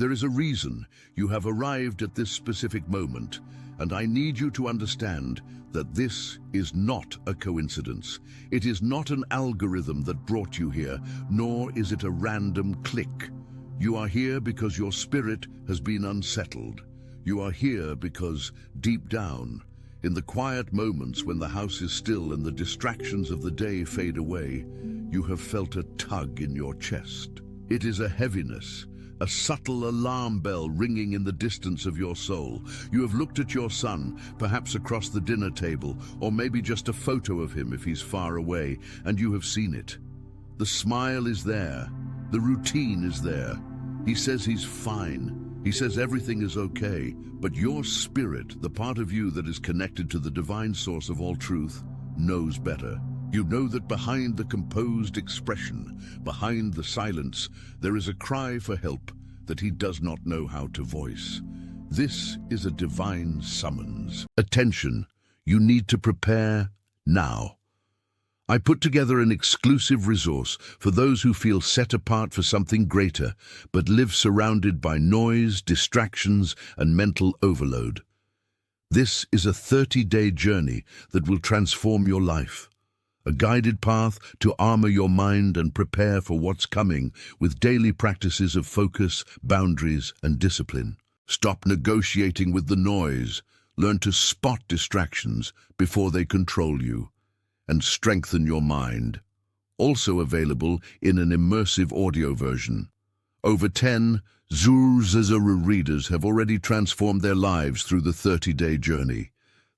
There is a reason you have arrived at this specific moment, and I need you to understand that this is not a coincidence. It is not an algorithm that brought you here, nor is it a random click. You are here because your spirit has been unsettled. You are here because, deep down, in the quiet moments when the house is still and the distractions of the day fade away, you have felt a tug in your chest. It is a heaviness, a subtle alarm bell ringing in the distance of your soul. You have looked at your son, perhaps across the dinner table, or maybe just a photo of him if he's far away, and you have seen it. The smile is there. The routine is there. He says he's fine. He says everything is okay, but your spirit, the part of you that is connected to the divine source of all truth, knows better. You know that behind the composed expression, behind the silence, there is a cry for help that he does not know how to voice. This is a divine summons. Attention, you need to prepare now. I put together an exclusive resource for those who feel set apart for something greater, but live surrounded by noise, distractions, and mental overload. This is a 30-day journey that will transform your life. A guided path to armor your mind and prepare for what's coming with daily practices of focus, boundaries, and discipline. Stop negotiating with the noise. Learn to spot distractions before they control you, and strengthen your mind. Also available in an immersive audio version. Over 10 Zuru readers have already transformed their lives through the 30-day journey.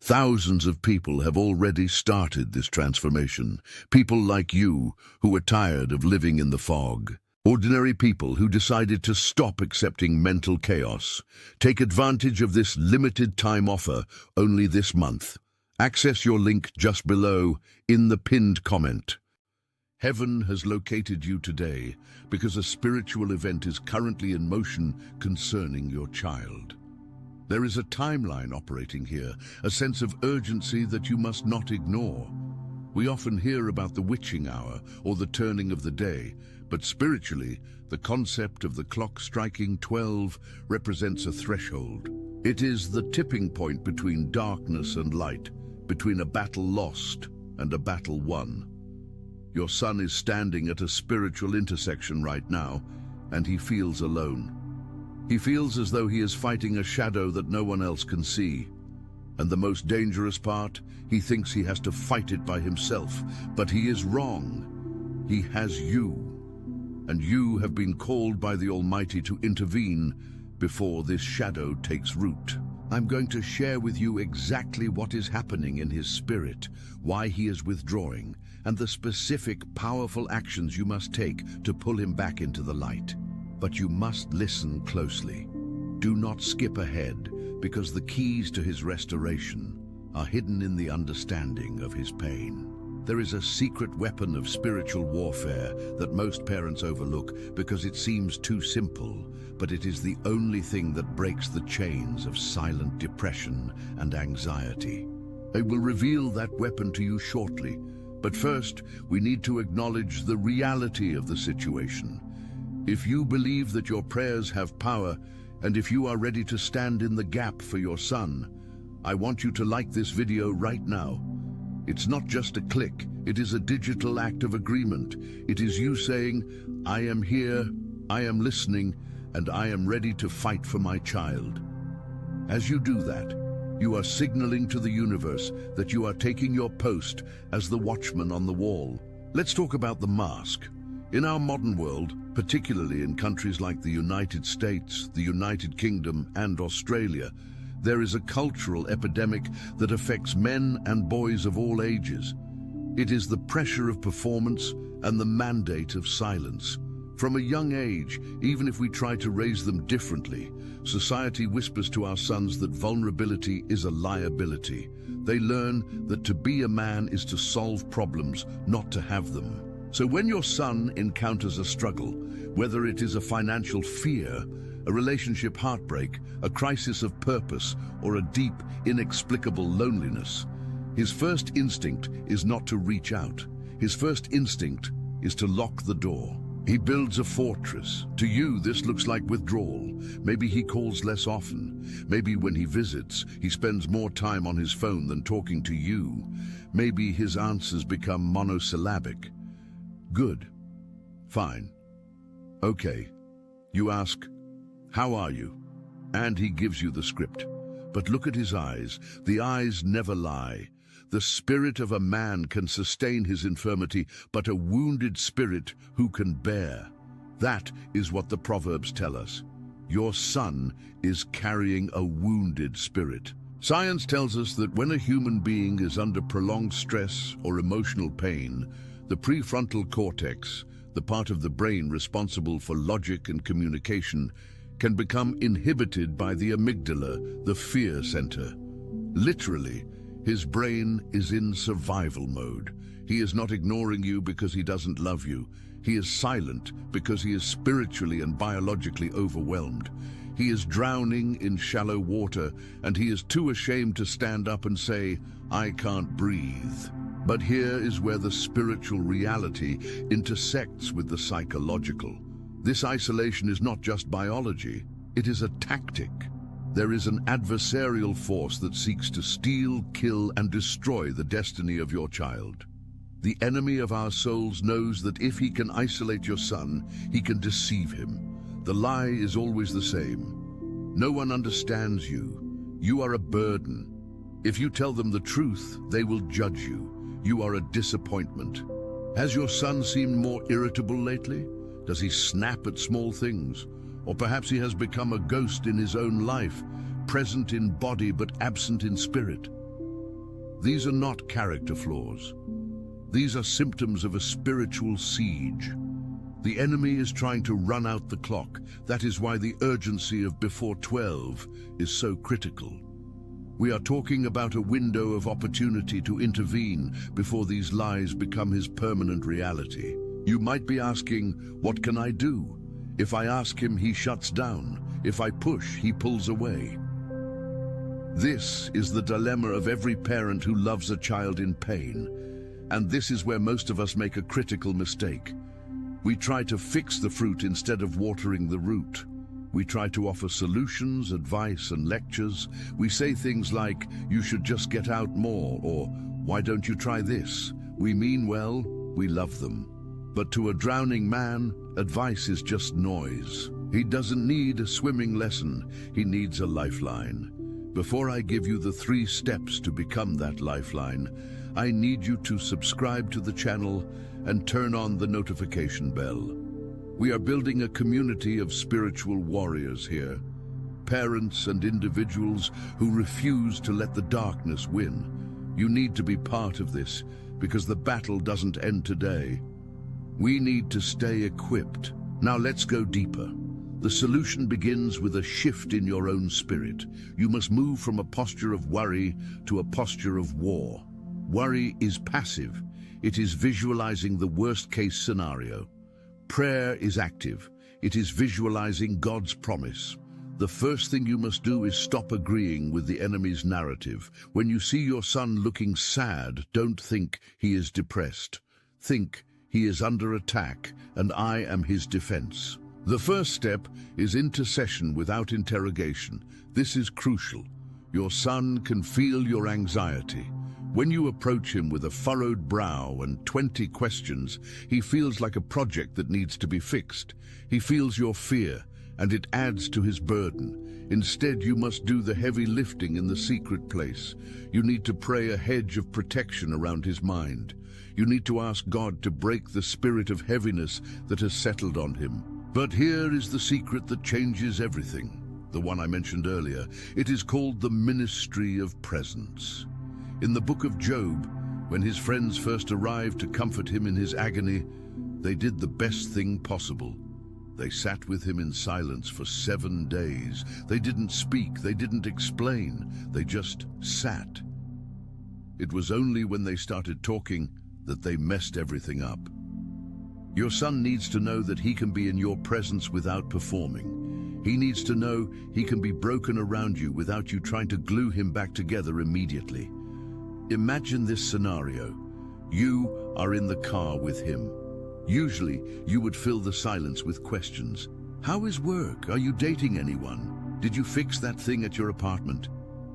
Thousands of people have already started this transformation. People like you who are tired of living in the fog. Ordinary people who decided to stop accepting mental chaos. Take advantage of this limited time offer only this month. Access your link just below in the pinned comment. Heaven has located you today because a spiritual event is currently in motion concerning your child. There is a timeline operating here, a sense of urgency that you must not ignore. We often hear about the witching hour or the turning of the day, but spiritually, the concept of the clock striking 12 represents a threshold. It is the tipping point between darkness and light, between a battle lost and a battle won. Your son is standing at a spiritual intersection right now, and he feels alone. He feels as though he is fighting a shadow that no one else can see. And the most dangerous part, he thinks he has to fight it by himself. But he is wrong. He has you. And you have been called by the Almighty to intervene before this shadow takes root. I'm going to share with you exactly what is happening in his spirit, why he is withdrawing, and the specific, powerful actions you must take to pull him back into the light. But you must listen closely. Do not skip ahead, because the keys to his restoration are hidden in the understanding of his pain. There is a secret weapon of spiritual warfare that most parents overlook because it seems too simple, but it is the only thing that breaks the chains of silent depression and anxiety. I will reveal that weapon to you shortly, but first we need to acknowledge the reality of the situation. If you believe that your prayers have power, and if you are ready to stand in the gap for your son, I want you to like this video right now. It's not just a click, it is a digital act of agreement. It is you saying, I am here, I am listening, and I am ready to fight for my child. As you do that, you are signaling to the universe that you are taking your post as the watchman on the wall. Let's talk about the mask. In our modern world, particularly in countries like the United States, the United Kingdom, and Australia, there is a cultural epidemic that affects men and boys of all ages. It is the pressure of performance and the mandate of silence. From a young age, even if we try to raise them differently, society whispers to our sons that vulnerability is a liability. They learn that to be a man is to solve problems, not to have them. So when your son encounters a struggle, whether it is a financial fear, a relationship heartbreak, a crisis of purpose, or a deep, inexplicable loneliness, his first instinct is not to reach out. His first instinct is to lock the door. He builds a fortress. To you, this looks like withdrawal. Maybe he calls less often. Maybe when he visits, he spends more time on his phone than talking to you. Maybe his answers become monosyllabic. Good. Fine. Okay. You ask, "How are you?" And he gives you the script. But look at his eyes. The eyes never lie. The spirit of a man can sustain his infirmity, but a wounded spirit who can bear. That is what the Proverbs tell us. Your son is carrying a wounded spirit. Science tells us that when a human being is under prolonged stress or emotional pain, the prefrontal cortex, the part of the brain responsible for logic and communication, can become inhibited by the amygdala, the fear center. Literally, his brain is in survival mode. He is not ignoring you because he doesn't love you. He is silent because he is spiritually and biologically overwhelmed. He is drowning in shallow water, and he is too ashamed to stand up and say, "I can't breathe." But here is where the spiritual reality intersects with the psychological. This isolation is not just biology, it is a tactic. There is an adversarial force that seeks to steal, kill, and destroy the destiny of your child. The enemy of our souls knows that if he can isolate your son, he can deceive him. The lie is always the same. No one understands you. You are a burden. If you tell them the truth, they will judge you. You are a disappointment. Has your son seemed more irritable lately? Does he snap at small things? Or perhaps he has become a ghost in his own life, present in body but absent in spirit. These are not character flaws. These are symptoms of a spiritual siege. The enemy is trying to run out the clock. That is why the urgency of before 12 is so critical. We are talking about a window of opportunity to intervene before these lies become his permanent reality. You might be asking, what can I do? If I ask him, he shuts down. If I push, he pulls away. This is the dilemma of every parent who loves a child in pain. And this is where most of us make a critical mistake. We try to fix the fruit instead of watering the root. We try to offer solutions, advice, and lectures. We say things like, "You should just get out more," or "Why don't you try this?" We mean well, we love them. But to a drowning man, advice is just noise. He doesn't need a swimming lesson, he needs a lifeline. Before I give you the 3 steps to become that lifeline, I need you to subscribe to the channel and turn on the notification bell. We are building a community of spiritual warriors here, parents and individuals who refuse to let the darkness win. You need to be part of this because the battle doesn't end today. We need to stay equipped. Now let's go deeper. The solution begins with a shift in your own spirit. You must move from a posture of worry to a posture of war. Worry is passive. It is visualizing the worst-case scenario. Prayer is active. It is visualizing God's promise. The first thing you must do is stop agreeing with the enemy's narrative. When you see your son looking sad, don't think he is depressed. Think, he is under attack, and I am his defense. The first step is intercession without interrogation. This is crucial. Your son can feel your anxiety. When you approach him with a furrowed brow and 20 questions, he feels like a project that needs to be fixed. He feels your fear, and it adds to his burden. Instead, you must do the heavy lifting in the secret place. You need to pray a hedge of protection around his mind. You need to ask God to break the spirit of heaviness that has settled on him. But here is the secret that changes everything. The one I mentioned earlier. It is called the ministry of presence. In the book of Job, when his friends first arrived to comfort him in his agony, they did the best thing possible. They sat with him in silence for 7 days. They didn't speak, they didn't explain, they just sat. It was only when they started talking that they messed everything up. Your son needs to know that he can be in your presence without performing. He needs to know he can be broken around you without you trying to glue him back together immediately. Imagine this scenario. You are in the car with him. Usually, you would fill the silence with questions. How is work? Are you dating anyone? Did you fix that thing at your apartment?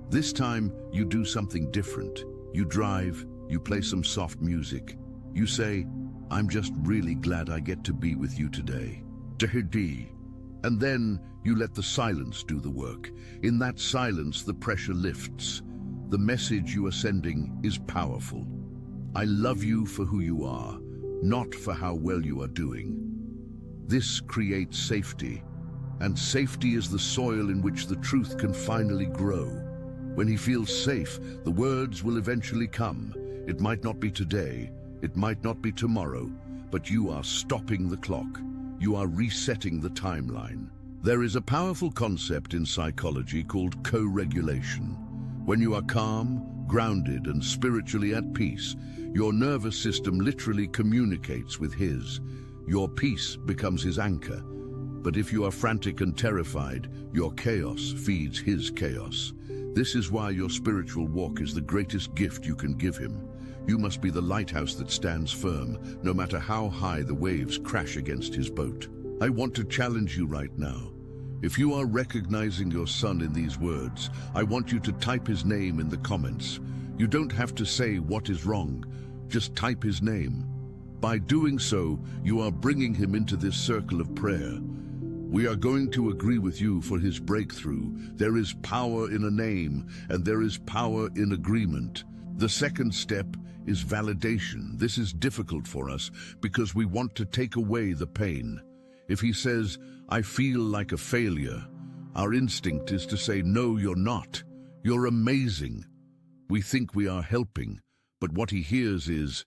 This time, you do something different. You drive, you play some soft music. You say, I'm just really glad I get to be with you today. Tahdi. And then you let the silence do the work. In that silence, the pressure lifts. The message you are sending is powerful. I love you for who you are, not for how well you are doing. This creates safety, and safety is the soil in which the truth can finally grow. When he feels safe, the words will eventually come. It might not be today, it might not be tomorrow, but you are stopping the clock. You are resetting the timeline. There is a powerful concept in psychology called co-regulation. When you are calm, grounded, and spiritually at peace, your nervous system literally communicates with his. Your peace becomes his anchor. But if you are frantic and terrified, your chaos feeds his chaos. This is why your spiritual walk is the greatest gift you can give him. You must be the lighthouse that stands firm, no matter how high the waves crash against his boat. I want to challenge you right now. If you are recognizing your son in these words, I want you to type his name in the comments. You don't have to say what is wrong, just type his name. By doing so, you are bringing him into this circle of prayer. We are going to agree with you for his breakthrough. There is power in a name, and there is power in agreement. The second step is validation. This is difficult for us because we want to take away the pain. If he says, I feel like a failure, our instinct is to say, no, you're not. You're amazing. We think we are helping, but what he hears is,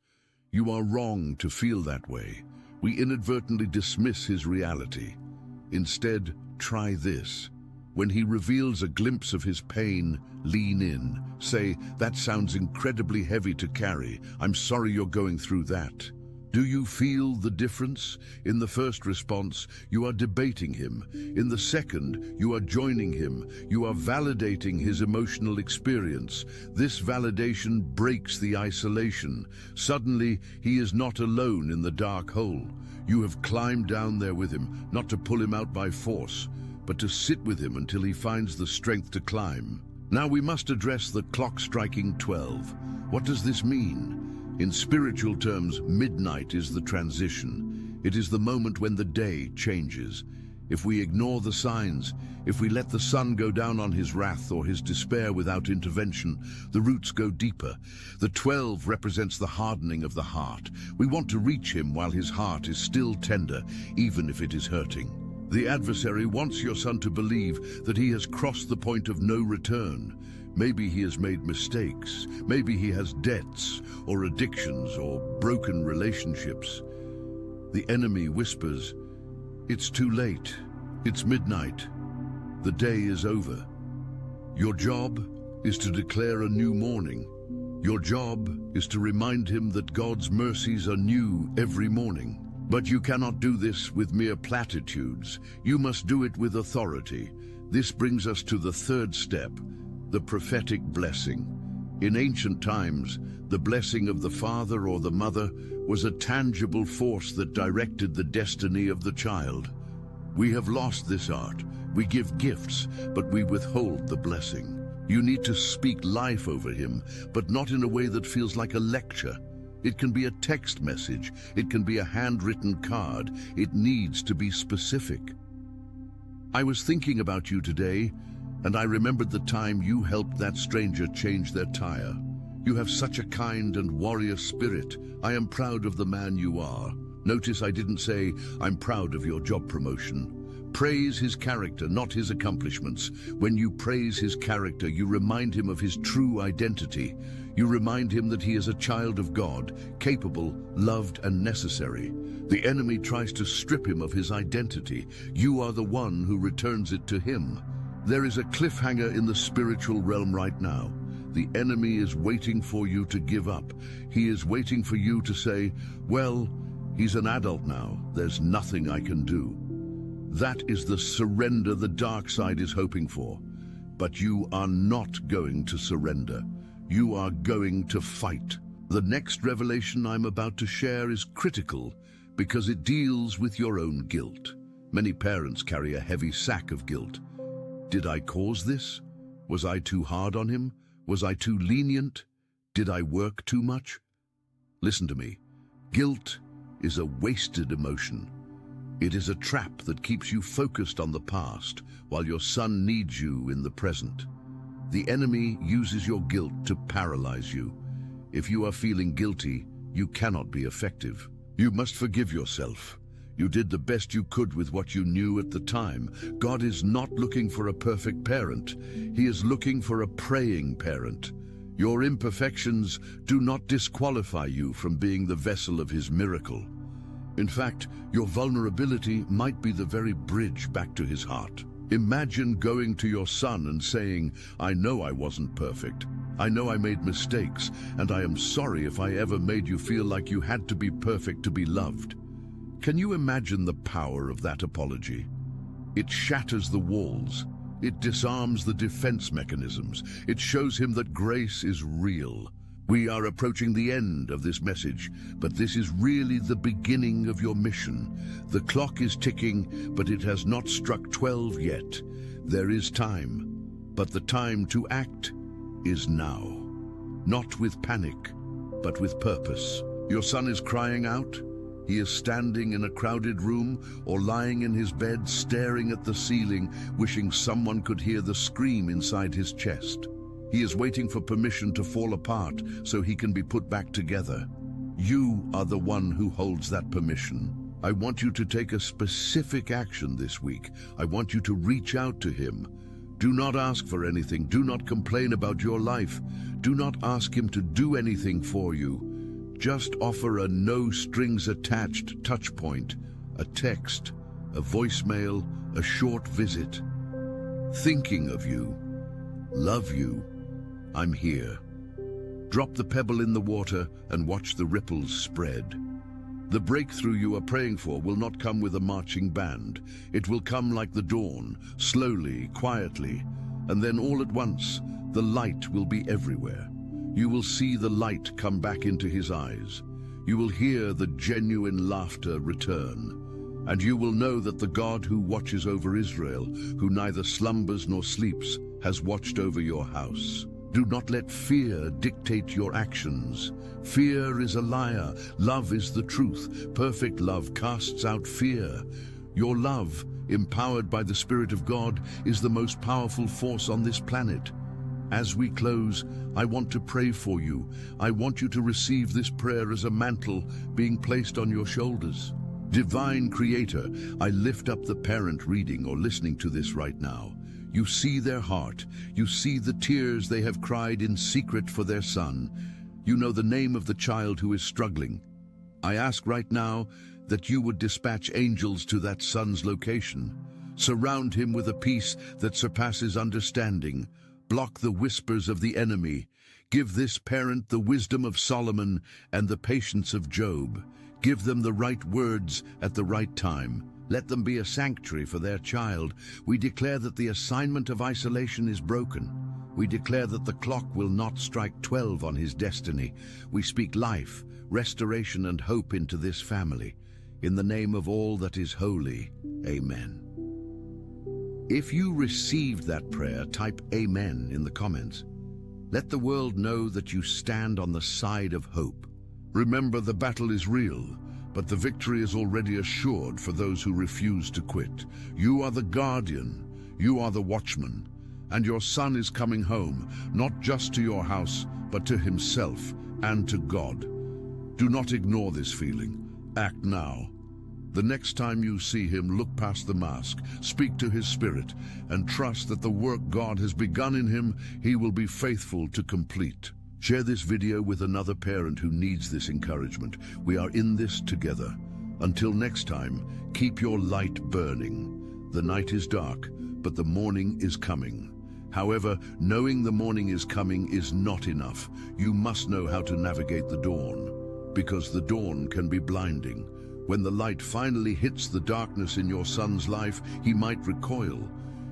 you are wrong to feel that way. We inadvertently dismiss his reality. Instead, try this. When he reveals a glimpse of his pain, lean in. Say, that sounds incredibly heavy to carry. I'm sorry you're going through that. Do you feel the difference? In the first response, you are debating him. In the second, you are joining him. You are validating his emotional experience. This validation breaks the isolation. Suddenly, he is not alone in the dark hole. You have climbed down there with him, not to pull him out by force, but to sit with him until he finds the strength to climb. Now we must address the clock striking 12. What does this mean? In spiritual terms, midnight is the transition. It is the moment when the day changes. If we ignore the signs, if we let the sun go down on his wrath or his despair without intervention, the roots go deeper. The 12 represents the hardening of the heart. We want to reach him while his heart is still tender, even if it is hurting. The adversary wants your son to believe that he has crossed the point of no return. Maybe he has made mistakes. Maybe he has debts or addictions or broken relationships. The enemy whispers, it's too late. It's midnight. The day is over. Your job is to declare a new morning. Your job is to remind him that God's mercies are new every morning. But you cannot do this with mere platitudes. You must do it with authority. This brings us to the third step, the prophetic blessing. In ancient times, the blessing of the father or the mother was a tangible force that directed the destiny of the child. We have lost this art. We give gifts, but we withhold the blessing. You need to speak life over him, but not in a way that feels like a lecture. It can be a text message. It can be a handwritten card. It needs to be specific. I was thinking about you today, and I remembered the time you helped that stranger change their tire. You have such a kind and warrior spirit. I am proud of the man you are. Notice I didn't say, I'm proud of your job promotion. Praise his character, not his accomplishments. When you praise his character, you remind him of his true identity. You remind him that he is a child of God, capable, loved, and necessary. The enemy tries to strip him of his identity. You are the one who returns it to him. There is a cliffhanger in the spiritual realm right now. The enemy is waiting for you to give up. He is waiting for you to say, well, he's an adult now. There's nothing I can do. That is the surrender the dark side is hoping for. But you are not going to surrender. You are going to fight. The next revelation I'm about to share is critical because it deals with your own guilt. Many parents carry a heavy sack of guilt. Did I cause this? Was I too hard on him? Was I too lenient? Did I work too much? Listen to me. Guilt is a wasted emotion. It is a trap that keeps you focused on the past while your son needs you in the present. The enemy uses your guilt to paralyze you. If you are feeling guilty, you cannot be effective. You must forgive yourself. You did the best you could with what you knew at the time. God is not looking for a perfect parent. He is looking for a praying parent. Your imperfections do not disqualify you from being the vessel of His miracle. In fact, your vulnerability might be the very bridge back to His heart. Imagine going to your son and saying, "I know I wasn't perfect. I know I made mistakes, and I am sorry if I ever made you feel like you had to be perfect to be loved." Can you imagine the power of that apology? It shatters the walls. It disarms the defense mechanisms. It shows him that grace is real. We are approaching the end of this message, but this is really the beginning of your mission. The clock is ticking, but it has not struck 12 yet. There is time, but the time to act is now. Not with panic, but with purpose. Your son is crying out. He is standing in a crowded room or lying in his bed staring at the ceiling, wishing someone could hear the scream inside his chest. He is waiting for permission to fall apart so he can be put back together. You are the one who holds that permission. I want you to take a specific action this week. I want you to reach out to him. Do not ask for anything. Do not complain about your life. Do not ask him to do anything for you. Just offer a no-strings-attached touch point, a text, a voicemail, a short visit. Thinking of you, love you, I'm here. Drop the pebble in the water and watch the ripples spread. The breakthrough you are praying for will not come with a marching band. It will come like the dawn, slowly, quietly, and then all at once, the light will be everywhere. You will see the light come back into his eyes. You will hear the genuine laughter return. And you will know that the God who watches over Israel, who neither slumbers nor sleeps, has watched over your house. Do not let fear dictate your actions. Fear is a liar. Love is the truth. Perfect love casts out fear. Your love, empowered by the Spirit of God, is the most powerful force on this planet. As we close, I want to pray for you. I want you to receive this prayer as a mantle being placed on your shoulders. Divine Creator, I lift up the parent reading or listening to this right now. You see their heart. You see the tears they have cried in secret for their son. You know the name of the child who is struggling. I ask right now that you would dispatch angels to that son's location. Surround him with a peace that surpasses understanding. Block the whispers of the enemy. Give this parent the wisdom of Solomon and the patience of Job. Give them the right words at the right time. Let them be a sanctuary for their child. We declare that the assignment of isolation is broken. We declare that the clock will not strike 12 on his destiny. We speak life, restoration, and hope into this family. In the name of all that is holy, amen. If you received that prayer, type Amen in the comments. Let the world know that you stand on the side of hope. Remember, the battle is real, but the victory is already assured for those who refuse to quit. You are the guardian, you are the watchman, and your son is coming home, not just to your house, but to himself and to God. Do not ignore this feeling. Act now. The next time you see him, look past the mask, speak to his spirit, and trust that the work God has begun in him, he will be faithful to complete. Share this video with another parent who needs this encouragement. We are in this together. Until next time, keep your light burning. The night is dark, but the morning is coming. However, knowing the morning is coming is not enough. You must know how to navigate the dawn, because the dawn can be blinding. When the light finally hits the darkness in your son's life, he might recoil.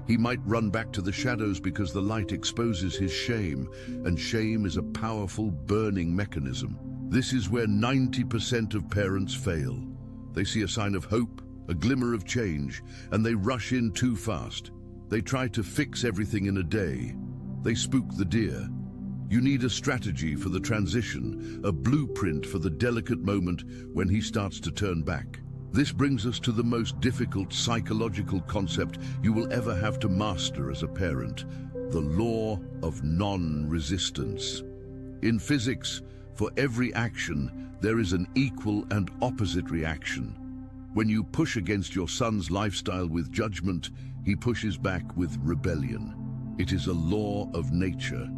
He might run back to the shadows because the light exposes his shame, and shame is a powerful burning mechanism. This is where 90% of parents fail. They see a sign of hope, a glimmer of change, and they rush in too fast. They try to fix everything in a day. They spook the deer. You need a strategy for the transition, a blueprint for the delicate moment when he starts to turn back. This brings us to the most difficult psychological concept you will ever have to master as a parent, the law of non-resistance. In physics, for every action, there is an equal and opposite reaction. When you push against your son's lifestyle with judgment, he pushes back with rebellion. It is a law of nature.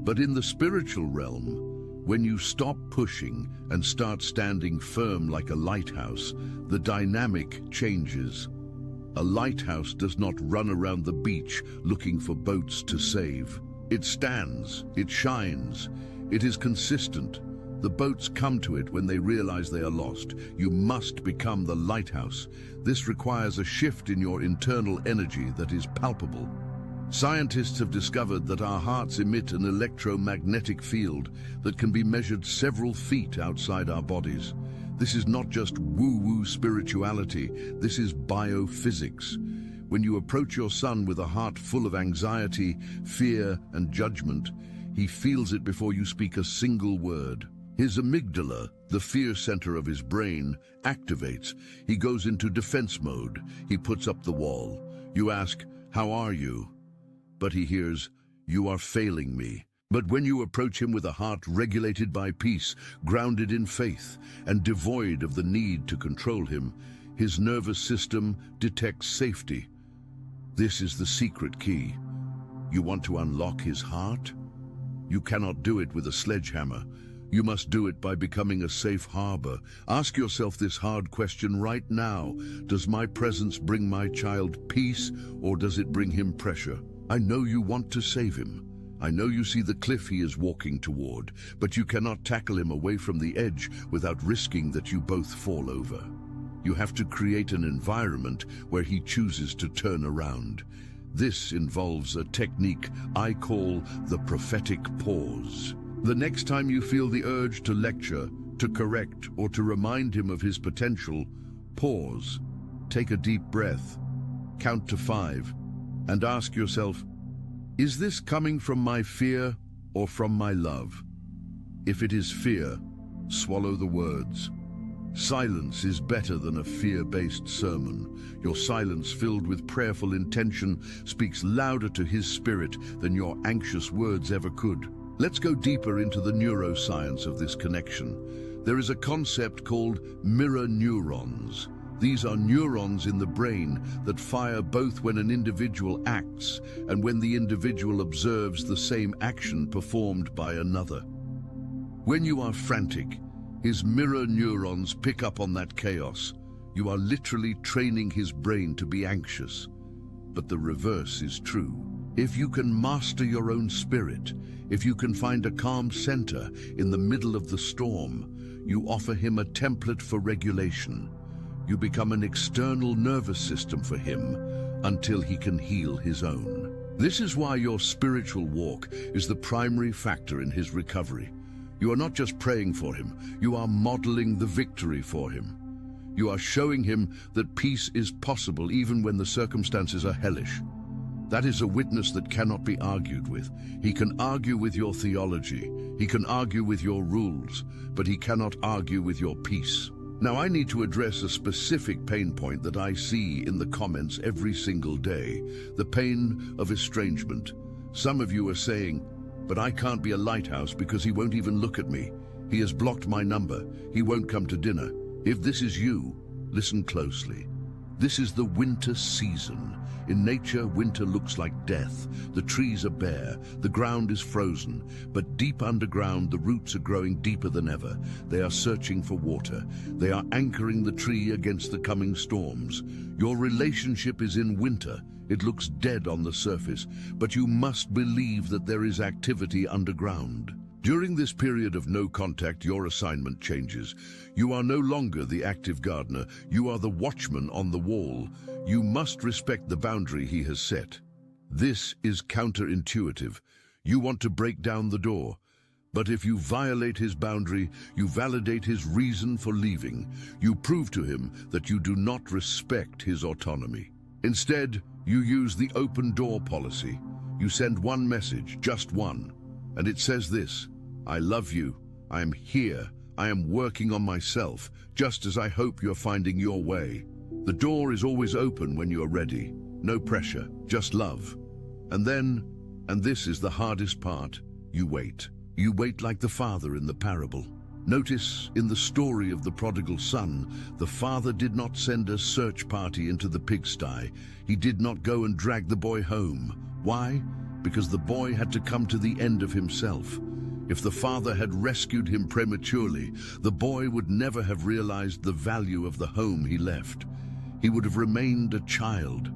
But in the spiritual realm, when you stop pushing and start standing firm like a lighthouse, the dynamic changes. A lighthouse does not run around the beach looking for boats to save. It stands, it shines, it is consistent. The boats come to it when they realize they are lost. You must become the lighthouse. This requires a shift in your internal energy that is palpable. Scientists have discovered that our hearts emit an electromagnetic field that can be measured several feet outside our bodies. This is not just woo-woo spirituality, this is biophysics. When you approach your son with a heart full of anxiety, fear, and judgment, he feels it before you speak a single word. His amygdala, the fear center of his brain, activates. He goes into defense mode. He puts up the wall. You ask, "How are you?" But he hears, "You are failing me." But when you approach him with a heart regulated by peace, grounded in faith, and devoid of the need to control him, his nervous system detects safety. This is the secret key. You want to unlock his heart? You cannot do it with a sledgehammer. You must do it by becoming a safe harbor. Ask yourself this hard question right now. Does my presence bring my child peace, or does it bring him pressure? I know you want to save him. I know you see the cliff he is walking toward, but you cannot tackle him away from the edge without risking that you both fall over. You have to create an environment where he chooses to turn around. This involves a technique I call the prophetic pause. The next time you feel the urge to lecture, to correct, or to remind him of his potential, pause, take a deep breath, count to 5, and ask yourself, is this coming from my fear or from my love? If it is fear, swallow the words. Silence is better than a fear-based sermon. Your silence filled with prayerful intention speaks louder to his spirit than your anxious words ever could. Let's go deeper into the neuroscience of this connection. There is a concept called mirror neurons. These are neurons in the brain that fire both when an individual acts and when the individual observes the same action performed by another. When you are frantic, his mirror neurons pick up on that chaos. You are literally training his brain to be anxious. But the reverse is true. If you can master your own spirit, if you can find a calm center in the middle of the storm, you offer him a template for regulation. You become an external nervous system for him until he can heal his own. This is why your spiritual walk is the primary factor in his recovery. You are not just praying for him, you are modeling the victory for him. You are showing him that peace is possible even when the circumstances are hellish. That is a witness that cannot be argued with. He can argue with your theology, he can argue with your rules, but he cannot argue with your peace. Now I need to address a specific pain point that I see in the comments every single day, the pain of estrangement. Some of you are saying, "But I can't be a lighthouse because he won't even look at me. He has blocked my number. He won't come to dinner." If this is you, listen closely. This is the winter season. In nature, winter looks like death. The trees are bare, the ground is frozen, but deep underground, the roots are growing deeper than ever. They are searching for water. They are anchoring the tree against the coming storms. Your relationship is in winter. It looks dead on the surface, but you must believe that there is activity underground. During this period of no contact, your assignment changes. You are no longer the active gardener. You are the watchman on the wall. You must respect the boundary he has set. This is counterintuitive. You want to break down the door. But if you violate his boundary, you validate his reason for leaving. You prove to him that you do not respect his autonomy. Instead, you use the open door policy. You send one message, just one, and it says this: I love you, I am here, I am working on myself, just as I hope you're finding your way. The door is always open when you're ready. No pressure, just love. And then, and this is the hardest part, you wait. You wait like the father in the parable. Notice, in the story of the prodigal son, the father did not send a search party into the pigsty. He did not go and drag the boy home. Why? Because the boy had to come to the end of himself. If the father had rescued him prematurely, the boy would never have realized the value of the home he left. He would have remained a child.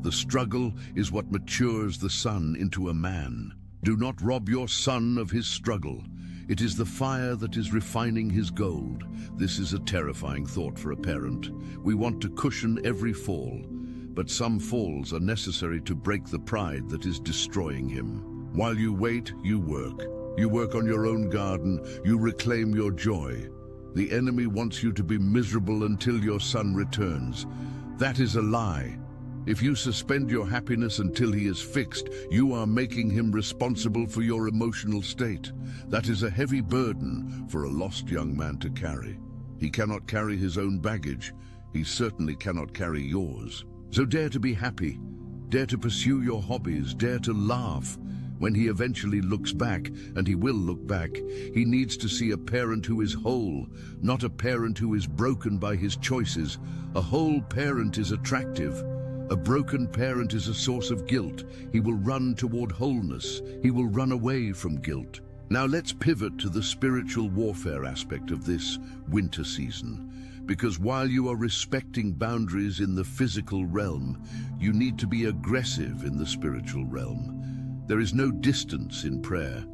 The struggle is what matures the son into a man. Do not rob your son of his struggle. It is the fire that is refining his gold. This is a terrifying thought for a parent. We want to cushion every fall, but some falls are necessary to break the pride that is destroying him. While you wait, you work. You work on your own garden. You reclaim your joy. The enemy wants you to be miserable until your son returns. That is a lie. If you suspend your happiness until he is fixed, you are making him responsible for your emotional state. That is a heavy burden for a lost young man to carry. He cannot carry his own baggage. He certainly cannot carry yours. So dare to be happy. Dare to pursue your hobbies. Dare to laugh. When he eventually looks back, and he will look back, he needs to see a parent who is whole, not a parent who is broken by his choices. A whole parent is attractive. A broken parent is a source of guilt. He will run toward wholeness. He will run away from guilt. Now let's pivot to the spiritual warfare aspect of this winter season. Because while you are respecting boundaries in the physical realm, you need to be aggressive in the spiritual realm. There is no distance in prayer.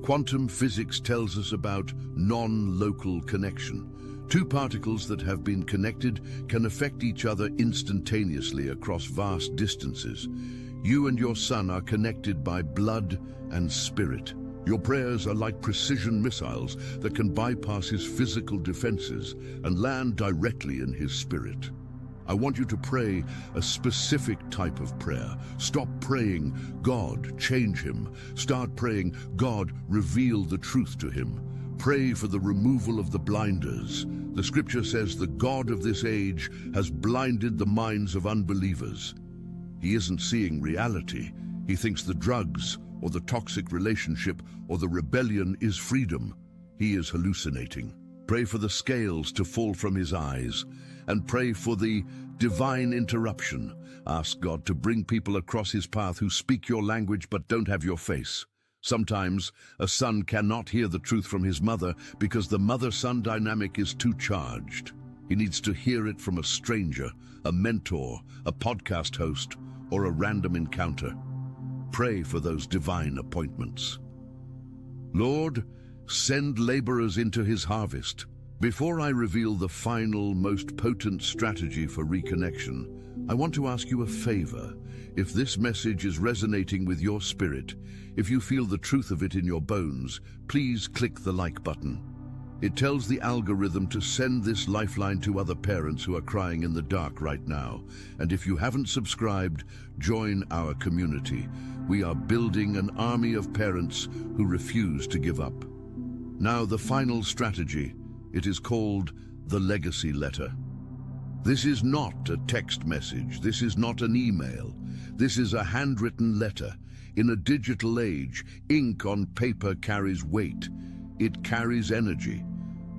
Quantum physics tells us about non-local connection. Two particles that have been connected can affect each other instantaneously across vast distances. You and your son are connected by blood and spirit. Your prayers are like precision missiles that can bypass his physical defenses and land directly in his spirit. I want you to pray a specific type of prayer. Stop praying, God, change him. Start praying, God, reveal the truth to him. Pray for the removal of the blinders. The scripture says the God of this age has blinded the minds of unbelievers. He isn't seeing reality. He thinks the drugs or the toxic relationship or the rebellion is freedom. He is hallucinating. Pray for the scales to fall from his eyes, and pray for the divine interruption. Ask God to bring people across his path who speak your language but don't have your face. Sometimes a son cannot hear the truth from his mother because the mother-son dynamic is too charged. He needs to hear it from a stranger, a mentor, a podcast host, or a random encounter. Pray for those divine appointments. Lord, send laborers into his harvest. Before I reveal the final, most potent strategy for reconnection, I want to ask you a favor. If this message is resonating with your spirit, if you feel the truth of it in your bones, please click the like button. It tells the algorithm to send this lifeline to other parents who are crying in the dark right now. And if you haven't subscribed, join our community. We are building an army of parents who refuse to give up. Now, the final strategy. It is called the legacy letter. This is not a text message. This is not an email. This is a handwritten letter. In a digital age, ink on paper carries weight. It carries energy.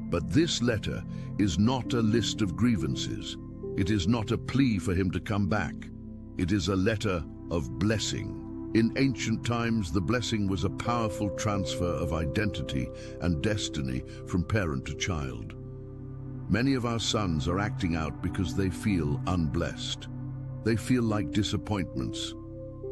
But this letter is not a list of grievances. It is not a plea for him to come back. It is a letter of blessing. In ancient times, the blessing was a powerful transfer of identity and destiny from parent to child. Many of our sons are acting out because they feel unblessed. They feel like disappointments.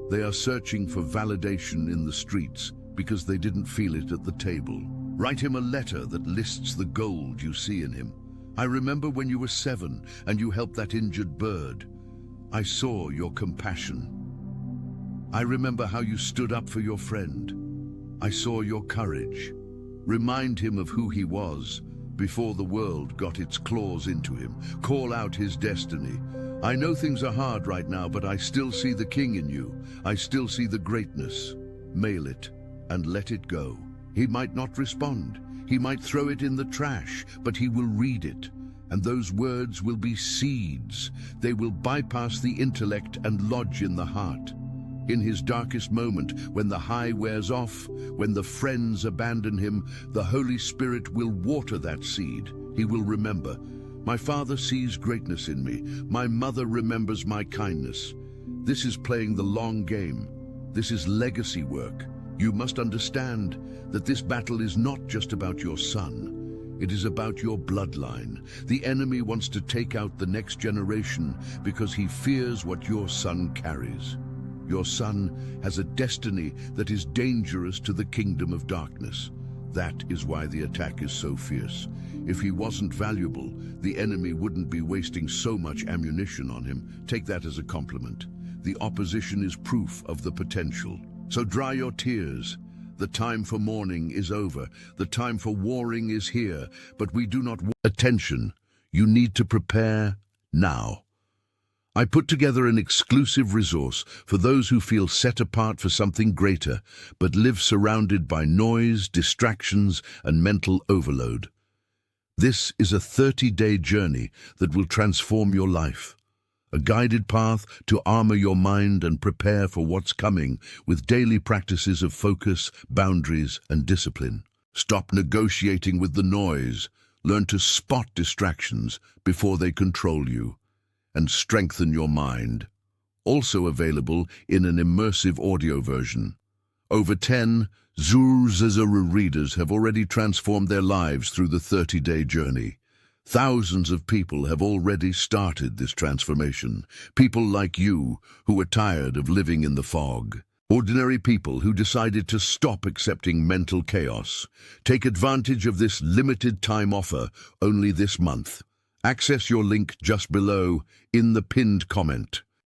They are searching for validation in the streets because they didn't feel it at the table. Write him a letter that lists the gold you see in him. I remember when you were 7 and you helped that injured bird. I saw your compassion. I remember how you stood up for your friend. I saw your courage. Remind him of who he was before the world got its claws into him. Call out his destiny. I know things are hard right now, but I still see the king in you. I still see the greatness. Mail it and let it go. He might not respond. He might throw it in the trash, but he will read it. And those words will be seeds. They will bypass the intellect and lodge in the heart. In his darkest moment, when the high wears off, when the friends abandon him, the Holy Spirit will water that seed. He will remember, my father sees greatness in me. My mother remembers my kindness. This is playing the long game. This is legacy work. You must understand that this battle is not just about your son. It is about your bloodline. The enemy wants to take out the next generation because he fears what your son carries. Your son has a destiny that is dangerous to the kingdom of darkness. That is why the attack is so fierce. If he wasn't valuable, the enemy wouldn't be wasting so much ammunition on him. Take that as a compliment. The opposition is proof of the potential. So dry your tears. The time for mourning is over. The time for warring is here. But we do not want attention. You need to prepare now. I put together an exclusive resource for those who feel set apart for something greater, but live surrounded by noise, distractions, and mental overload. This is a 30-day journey that will transform your life. A guided path to armor your mind and prepare for what's coming with daily practices of focus, boundaries, and discipline. Stop negotiating with the noise. Learn to spot distractions before they control you. And strengthen your mind. Also available in an immersive audio version. Over 10 Zuru readers have already transformed their lives through the 30-day journey. Thousands of people have already started this transformation. People like you who are tired of living in the fog. Ordinary people who decided to stop accepting mental chaos. Take advantage of this limited time offer only this month. Access your link just below in the pinned comment.